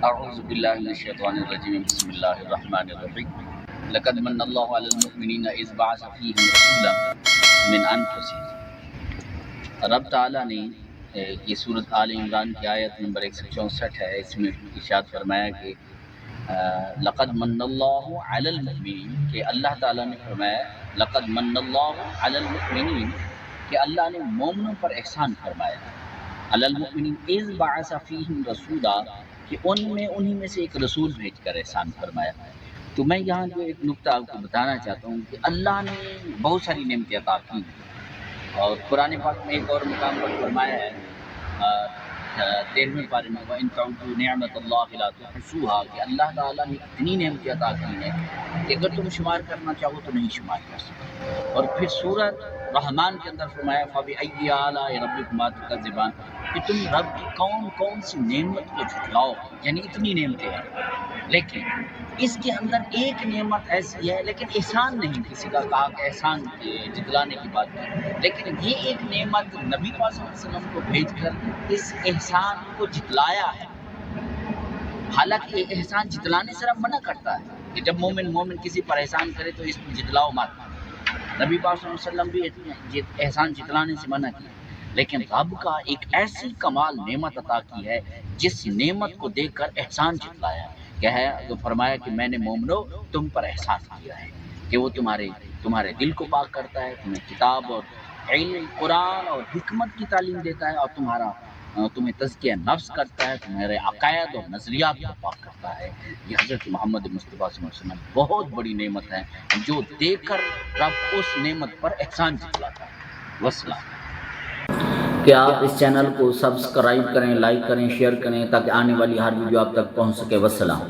اعوذ باللہ من الشیطان الرجیم بسم اللہ الرحمن الرحیم لقد من اللہ علی المؤمنین اذ بعث فیہم رسولا من انفسہم۔ رب تعالیٰ نے یہ سورۃ آل عمران کی آیت نمبر 164 ہے، اس میں ارشاد فرمایا کہ لقد من اللہ علی المؤمنین، کہ اللہ تعالیٰ نے فرمایا لقد من اللہ علی المؤمنین، کہ اللہ نے مومنوں پر احسان فرمایا، علی المؤمنین اذ بعث فیہم رسولا، کہ انہی میں سے ایک رسول بھیج کر احسان فرمایا۔ تو میں یہاں جو ایک نقطہ آپ کو بتانا چاہتا ہوں کہ اللہ نے بہت ساری نعمتیں عطا کی ہیں، اور قرآن پاک میں ایک اور مقام پر فرمایا ہے 13ویں پارے میں وَإِن تَعُدُّوا نِعْمَةَ اللَّهِ لَا تُحْصُوهَا، کہ اللہ تعالیٰ نے اتنی نعمتیں عطا کی ہیں کہ اگر تم شمار کرنا چاہو تو نہیں شمار کر سکتے۔ اور پھر سورۃ رحمان کے اندر فرمایا فَبِأَيِّ آلَاءِ رَبِّكُمَا تُكَذِّبَانِ، کہ تم رب کی کون کون سی نعمت کو جھٹلاؤ، یعنی اتنی نعمتیں ہیں، لیکن اس کے اندر ایک نعمت ایسی ہے، لیکن احسان نہیں کسی کا کہا کہ احسان جتلانے کی بات ہے، لیکن یہ ایک نعمت نبی پاک صلی اللہ علیہ وسلم کو بھیج کر اس احسان کو جتلایا ہے۔ حالانکہ یہ احسان جتلانے سے رب منع کرتا ہے کہ جب مومن کسی پر احسان کرے تو اس کو جتلاؤ مت۔ نبی پاک صلی اللہ علیہ وسلم بھی احسان جتلانے سے منع کیا، لیکن رب کا ایک ایسی کمال نعمت عطا کی ہے جس نعمت کو دیکھ کر احسان جتلایا ہے، کیا ہے تو فرمایا کہ میں نے مومنو تم پر احسان کیا ہے کہ وہ تمہارے دل کو پاک کرتا ہے، تمہیں کتاب اور علم قرآن اور حکمت کی تعلیم دیتا ہے، اور تمہیں تزکیہ نفس کرتا ہے، تمہارے عقائد اور نظریات کو پاک کرتا ہے۔ یہ حضرت محمد مصطفیٰ صلی اللہ علیہ وسلم بہت بڑی نعمت ہے جو دیکھ کر رب اس نعمت پر احسان جتلاتا ہے۔ والسلام۔ کہ آپ اس چینل کو سبسکرائب کریں، لائک کریں، شیئر کریں تاکہ آنے والی ہر ویڈیو آپ تک پہنچ سکے۔ والسلام۔